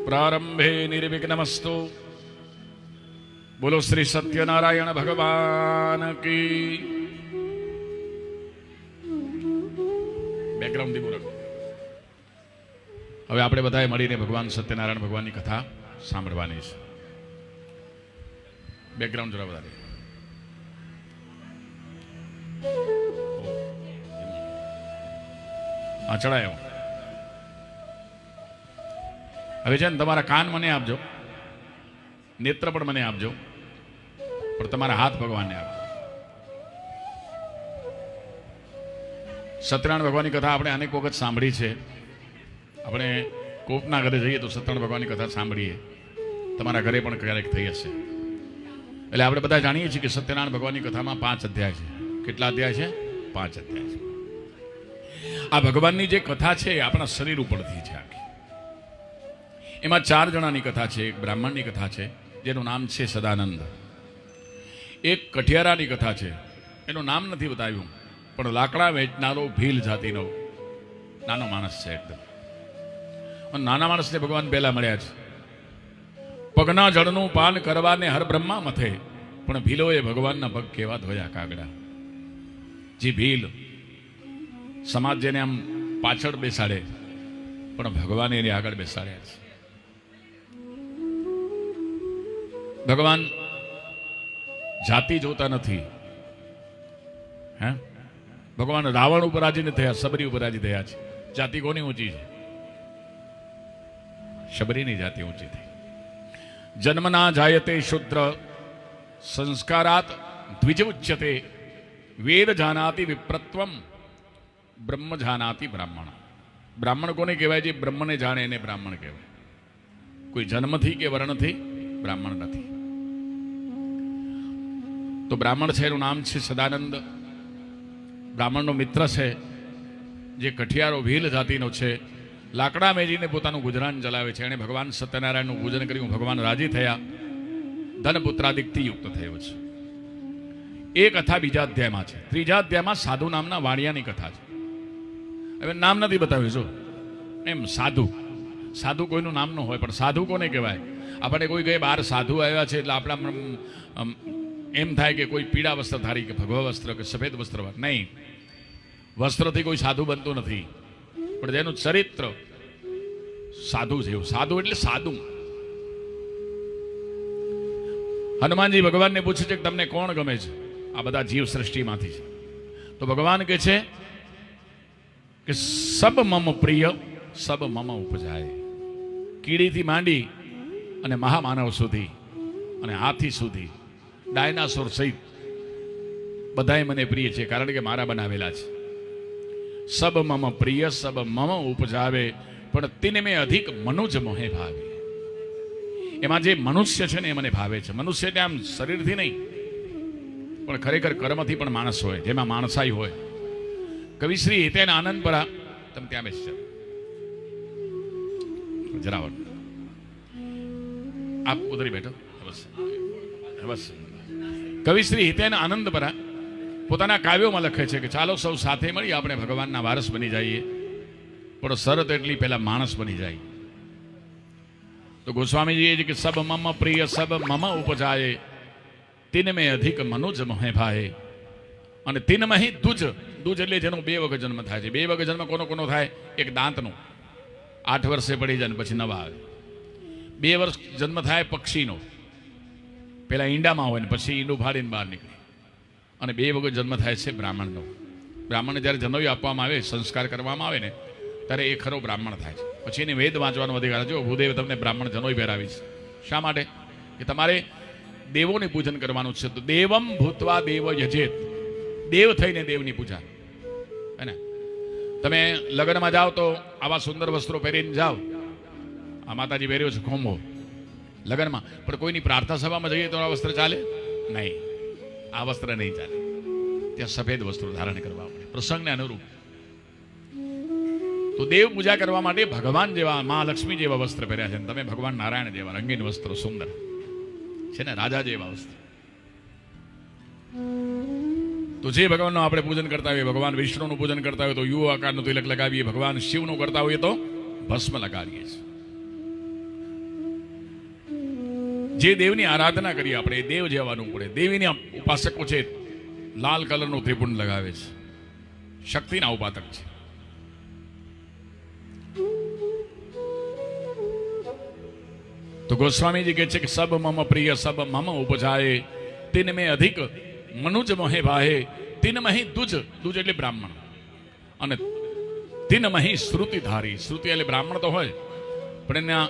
પ્રારંભે નિર્વિઘ્નમસ્તુ. બોલો શ્રી સત્યનારાયણ ભગવાન કી. બેકગ્રાઉન્ડ થી બોલો. હવે આપણે બધાએ મળીને ભગવાન સત્યનારાયણ ભગવાનની કથા સાંભળવાની છે. બેકગ્રાઉન્ડ જરા વધારે. હા, ચડાયો. હવે છે ને, તમારા કાન મને આપજો, નેત્ર પણ મને આપજો, પણ તમારા હાથ ભગવાનને આપજો. સત્યનારાયણ ભગવાનની કથા આપણે અનેક વખત સાંભળી છે. આપણે કોકના ઘરે જઈએ તો સત્યનારાયણ ભગવાનની કથા સાંભળીએ. તમારા ઘરે પણ ક્યારેક થઈ હશે. એટલે આપણે બધા જાણીએ છીએ કે સત્યનારાયણ ભગવાનની કથામાં 5 અધ્યાય છે. કેટલા અધ્યાય છે? 5 અધ્યાય છે. આ ભગવાનની જે કથા છે એ આપણા શરીર ઉપરથી છે આખી. એમાં 4 જણાની કથા છે. એક બ્રાહ્મણની કથા છે જેનું નામ છે સદાનંદ. એક કઠિયારાની કથા છે, એનું નામ નથી બતાવ્યું, પણ લાકડા વેચનારો ભીલ જાતિનો નાનો માણસ છે એકદમ. અને નાના માણસને ભગવાન પહેલા મળ્યા છે. પગના જળનું પાન કરવાને હર બ્રહ્મા મથે, પણ ભીલોએ ભગવાનના પગ કેવા ધોયા કાગડા. જે ભીલ સમાજ જેને આમ પાછળ બેસાડે, પણ ભગવાને એને આગળ બેસાડ્યા છે. ભગવાન જાતિ જોતા નથી. હે, ભગવાન રાવણ ઉપર રાજી નથી થયા, સબરી ઉપર રાજી થયા છે. જાતિ કોની ઊંચી છે? શબરીની જાતિ ઊંચી થઈ. જન્મના જાયતે શુદ્ર સંસ્કારાત દ્વિજ ઉચ્યતે. વેદ જાનાતિ વિપ્રત્વમ બ્રહ્મ જાનાતિ બ્રાહ્મણ. બ્રાહ્મણ કોને કહેવાય? જે બ્રહ્મને જાણે એને બ્રાહ્મણ કહેવાય. કોઈ જન્મથી કે વર્ણથી બ્રાહ્મણ નથી. તો બ્રાહ્મણ છે, એનું નામ છે સદાનંદ. બ્રાહ્મણનો મિત્ર છે, જે કઠિયારો ભીલ જાતિનો છે. લાકડા મેજીને પોતાનું ગુજરાન ચલાવે છે. એણે ભગવાન સત્યનારાયણનું પૂજન કર્યું. ભગવાન રાજી થયા. ધન પુત્રાદિકથી યુક્ત થયો છે. એ કથા બીજા અધ્યાયમાં છે. ત્રીજા અધ્યાયમાં સાધુ નામના વાણિયાની કથા છે. હવે નામ નથી બતાવ્યું. જો એમ સાધુ, સાધુ કોઈનું નામ ન હોય, પણ સાધુ કોને કહેવાય? આપણે કોઈ કહે બહાર સાધુ આવ્યા છે એટલે આપણા એમ થાય કે કોઈ પીળા વસ્ત્ર ધારી, કે ભગવા વસ્ત્ર, કે સફેદ વસ્ત્ર. નહીં, વસ્ત્રથી કોઈ સાધુ બનતું નથી, પણ જેનું ચરિત્ર સાધુ છે. સાધુ એટલે સાધુ. હનુમાનજી ભગવાનને પૂછે છે કે તમને કોણ ગમે છે? આ બધા જીવ સૃષ્ટિમાંથી છે. તો ભગવાન કહે છે કે સબ મમ પ્રિય સબ મમ ઉપજાય. કીડીથી માંડી અને મહામાનવ સુધી અને હાથી સુધી, ડાયનાસોર સહિત બધાય મને પ્રિય છે, કારણ કે મારા બનાવેલા છે. સબ મમ પ્રિય સબ મમ ઉપજાવે, પણ તિન મેં અધિક મનુજ મોહે ભાવે. એમાં જે મનુષ્ય છે ને એ મને ભાવે છે. મનુષ્ય એટલે આમ શરીરથી નહીં, પણ ખરેખર કર્મથી પણ માણસ હોય, જેમાં માણસાઈ હોય. કવિશ્રી હિતેન આનંદપરા, તમે ત્યાં બેસી જાઓ જરાવટ. આપ ઉધરી બેઠો. બસ. કવિશ્રી હિતેન આનંદપરા પોતાના કાવ્યોમાં લખે છે કે ચાલો સૌ સાથે મળી આપણે ભગવાનના વારસ બની જઈએ, પણ શરત એટલી પહેલા માણસ બની જાય. તો ગોસ્વામીજી છે કે સબ મમ પ્રિય સબ મમ ઉપજાય, તિન મેં અધિક મનુજ મોહે ભાય. અને તિનમહી દુજ. દુજ એટલે જેનો 2 વખત જન્મ થાય છે. 2 વખત જન્મ કોનો કોનો થાય? એક દાંતનો, 8 વર્ષે પડી જાય ને પછી નવા આવે. 2 વર્ષ જન્મ થાય પક્ષીનો, પેલા ઈંડામાં હોય ને પછી ઈંડું ફાડીને બહાર નીકળે. અને 2 વખત જન્મ થાય છે બ્રાહ્મણનો. બ્રાહ્મણને જ્યારે જનોઈ આપવામાં આવે, સંસ્કાર કરવામાં આવે ને, ત્યારે એ ખરો બ્રાહ્મણ થાય છે. પછી એને વેદ વાંચવાનો અધિકાર. જો ભૂદેવ તમને બ્રાહ્મણ જનોઈ પહેરાવીશ. શા માટે? કે તમારે દેવોને પૂજન કરવાનું છે. તો દેવમ ભૂતવા દેવ યજેત. દેવ થઈને દેવની પૂજા. હે ને? તમે લગ્નમાં જાઓ તો આવા સુંદર વસ્ત્રો પહેરીને જાઓ. આ માતાજી પહેર્યો છે ખોમો લગ્નમાં, પણ કોઈની પ્રાર્થના સભામાં જઈએ તો આ વસ્ત્ર ચાલે નહીં. આ વસ્ત્ર નહીં ચાલે. ત્યાં સફેદ વસ્ત્રો ધારણ કરવા પડે પ્રસંગને અનુરૂપ. તો દેવ પૂજા કરવા માટે ભગવાન જેવા, મહાલક્ષ્મી જેવા વસ્ત્ર પહેર્યા છે. તમે ભગવાન નારાયણ જેવા રંગીન વસ્ત્રો સુંદર છે ને, રાજા જેવા વસ્ત્ર. તો જે ભગવાનનું આપણે પૂજન કરતા હોઈએ, ભગવાન વિષ્ણુનું પૂજન કરતા હોય તો યુ આકારનું તિલક લગાવીએ, ભગવાન શિવનું કરતા હોઈએ તો ભસ્મ લગાવીએ છીએ. જે દેવની આરાધના કરીએ આપણે એ દેવ જવાનું પડે. દેવીના ઉપાસકો છે લાલ કલરનું ત્રિપુંડ લગાવે છે, શક્તિના ઉપાસક છે. તો ગોસ્વામીજી કહે છે કે સબ મમ પ્રિય સબ મમ ઉપજાય, તિન મેં અધિક મનુજ મોહે ભાહે, તિન મહી દુજ, દુજ એટલે બ્રાહ્મણ, અને તિન મહી શ્રુતિધારી, શ્રુતિ એટલે બ્રાહ્મણ તો હોય પણ એના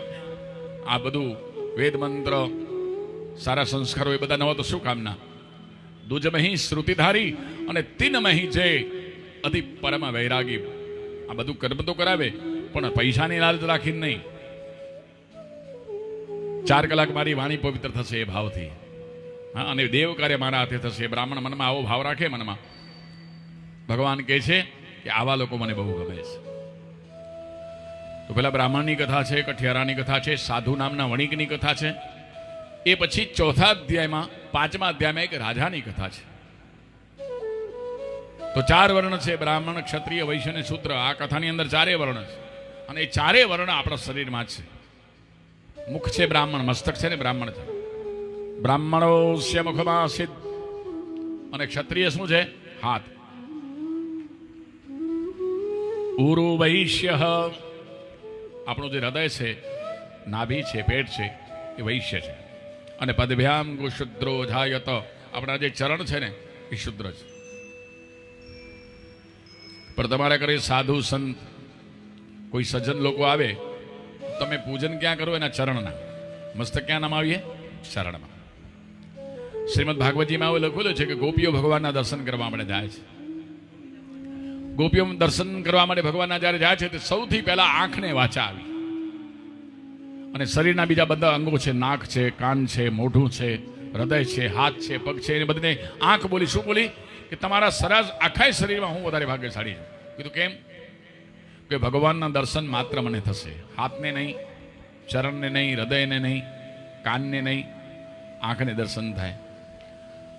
આ બધું વેદ મંત્ર સારા સંસ્કારો એ બધા ન હોય તો શું કામના. દુજમહી શ્રુતિધારી અને તિનમહી જે અતિ પરમ વૈરાગી, આ બધું કર્મ તો કરાવે પણ પૈસાની લાલચ રાખીને નહીં. 4 કલાક મારી વાણી પવિત્ર થશે એ ભાવથી, હા, અને દેવ કાર્ય મારા હાથે થશે. બ્રાહ્મણ મનમાં આવો ભાવ રાખે, મનમાં ભગવાન કહે છે કે આવા લોકો મને બહુ ગમે છે. તો પેલા બ્રાહ્મણની કથા છે, કઠિયારાની કથા છે, સાધુ નામના વણિકની કથા છે. એ પછી 4થા અધ્યાયમાં 5મા અધ્યાયમાં એક રાજાની કથા છે. તો 4 વર્ણ છે, બ્રાહ્મણ, ક્ષત્રિય, વૈશ્ય અને શૂદ્ર. આ કથાની અંદર 4 વર્ણ છે, અને એ 4 વર્ણ આપણા શરીરમાં છે. મુખ છે બ્રાહ્મણ, મસ્તક છે ને બ્રાહ્મણ છે. બ્રાહ્મણોસ્ય મુખમાં સિદ્ધ, અને ક્ષત્રિય શું છે? હાથ. ઉરુ વૈશ્ય, આપણું જે હૃદય છે, નાભી છે, પેટ છે, એ વૈશ્ય છે. અને પદભ્યામ શુદ્રો જાયત, આપણા જે ચરણ છે ને એ શુદ્ર છે. પણ તમારા ઘરે સાધુ સંત કોઈ સજ્જન લોકો આવે, તમે પૂજન ક્યાં કરો? એના ચરણના. મસ્તક ક્યાં નમાવીએ? ચરણમાં. શ્રીમદ ભાગવતજીમાં એવું લખેલું છે કે ગોપીઓ ભગવાનના દર્શન કરવા માટે જાય છે. ગોપીઓ દર્શન કરવા માટે ભગવાનના જ્યારે જાય છે તે સૌથી પહેલા આંખને વાચા આવી, અને શરીરના બીજા બધા અંગો છે, નાક છે, કાન છે, મોઢું છે, હૃદય છે, હાથ છે, પગ છે, એને બધને આંખ બોલી. શું બોલી? કે તમારા સરાજ આખા શરીરમાં હું વધારે ભાગ્યશાળી છું. કીધું કેમ? કે ભગવાનના દર્શન માત્ર મને થશે, હાથને નહીં, ચરણને નહીં, હૃદયને નહીં, કાનને નહીં, આંખને દર્શન થાય.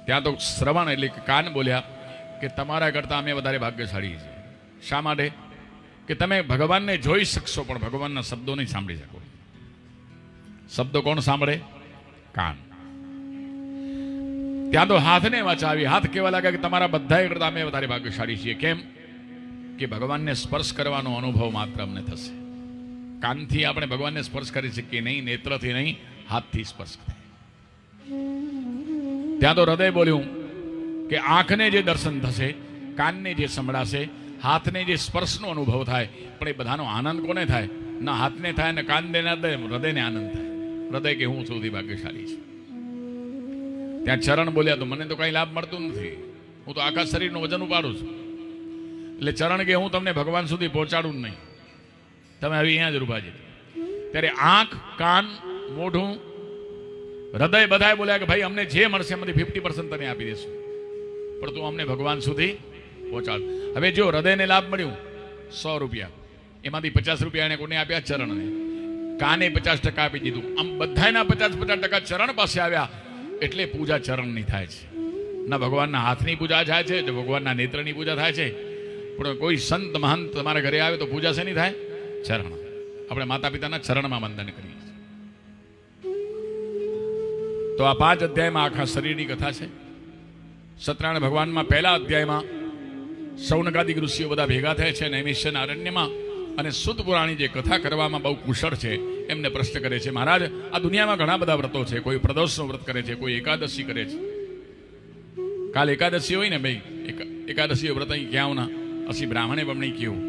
ત્યાં તો શ્રવણ એટલે કે કાન બોલ્યા કે તમારા કરતાં અમે વધારે ભાગ્યશાળી છીએ. શા માટે? કે તમે ભગવાનને જોઈ શકશો પણ ભગવાનના શબ્દો નહીં સાંભળી શકો. શબ્દો કોણ સાંભળે? કાન. ત્યાં તો હાથને વાચાવી. હાથ કેવા લાગે કે તમારા બધા કરતા અમે વધારે ભાગ્યશાળી છીએ. કેમ? કે ભગવાનને સ્પર્શ કરવાનો અનુભવ માત્ર અમને થશે. કાનથી આપણે ભગવાનને સ્પર્શ કરી શકીએ નહીં, નેત્રથી નહીં, હાથથી સ્પર્શ થાય. ત્યાં તો હૃદય બોલ્યું કે આંખને જે દર્શન થશે, કાનને જે સંભળાશે, હાથને જે સ્પર્શનો અનુભવ થાય, પણ એ બધાનો આનંદ કોને થાય? ના હાથને થાય, ને કાનને ના થાય, હૃદયને આનંદ થાય. હૃદય કે હું સૌથી ભાગ્યશાળી છું. ત્યાં ચરણ બોલ્યા તો મને તો કઈ લાભ મળતું નથી, હું તો આખા શરીરનું વજન ઉપાડું છું. એટલે ચરણ કે હું તમને ભગવાન સુધી પહોંચાડું નહીં, તમે હવે અહીંયા જ રૂભા છે. ત્યારે આંખ, કાન, મોઢું, હૃદય બધાએ બોલ્યા કે ભાઈ અમને જે મળશે એમાંથી 50% તને આપી દેશું, પણ તું અમને ભગવાન સુધી પહોંચાડ. હવે જો હૃદયને લાભ મળ્યું 100 રૂપિયા, એમાંથી 50 રૂપિયા એને કોને આપ્યા? ચરણને. કાને 50% આપી દીધું. આમ બધાના 50% ચરણ પાસે આવ્યા, એટલે પૂજા ચરણની થાય છે. ના ભગવાનના હાથની પૂજા થાય છે, તો ભગવાનના નેત્રની પૂજા થાય છે. પણ કોઈ સંત મહંત તમારા ઘરે આવે તો પૂજા શેની થાય? ચરણ. આપણે માતા પિતાના ચરણમાં વંદન કરીએ. તો આ 5 અધ્યાયમાં આખા શરીરની કથા છે. સત્યનારાયણ ભગવાનમાં પહેલા અધ્યાયમાં સૌનકાદિક ઋષિઓ બધા ભેગા થાય છે નૈમિષારણ્ય અરણ્યમાં, અને સુત પુરાણી જે કથા કરવામાં બહુ કુશળ છે એમને પ્રશ્ન કરે છે, મહારાજ આ દુનિયામાં ઘણા બધા વ્રતો છે, કોઈ પ્રદોષનું વ્રત કરે છે, કોઈ એકાદશી કરે છે. કાલ એકાદશી હોય ને ભાઈ, એકાદશી વ્રત અહીં ક્યાં ના અસી બ્રાહ્મણે બમણી કેવું.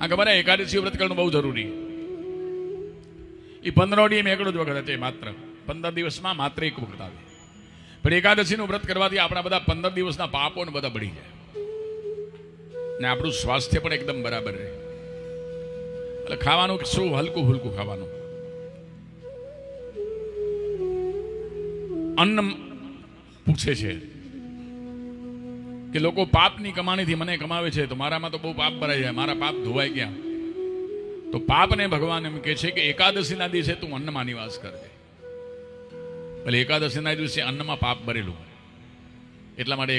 આ ખબર હે એકાદશી વ્રત કરવું બહુ જરૂરી. એ 15 દી એકડો જ વખત છે, માત્ર 15 દિવસમાં માત્ર એક વખત આવે. પણ એકાદશીનું વ્રત કરવાથી આપણા બધા 15 દિવસના પાપો ને બધા બળી જાય, ને આપણું સ્વાસ્થ્ય પણ એકદમ બરાબર રહે. એટલે ખાવાનું શું હલકું હલકું ખાવાનું. અન્ન પૂછે છે કે લોકો પાપની કમાણીથી મને કમાવે છે, તો મારામાં તો બહુ પાપ ભરાઈ જાય, મારા પાપ ધોવાય ગયા. તો પાપને ભગવાન એમ કહે છે કે એકાદશીના દિવસે તું અન્નમાં નિવાસ કરજે. એટલે એકાદશીના દિવસે અન્નમાં પાપ ભરેલું, એટલા માટે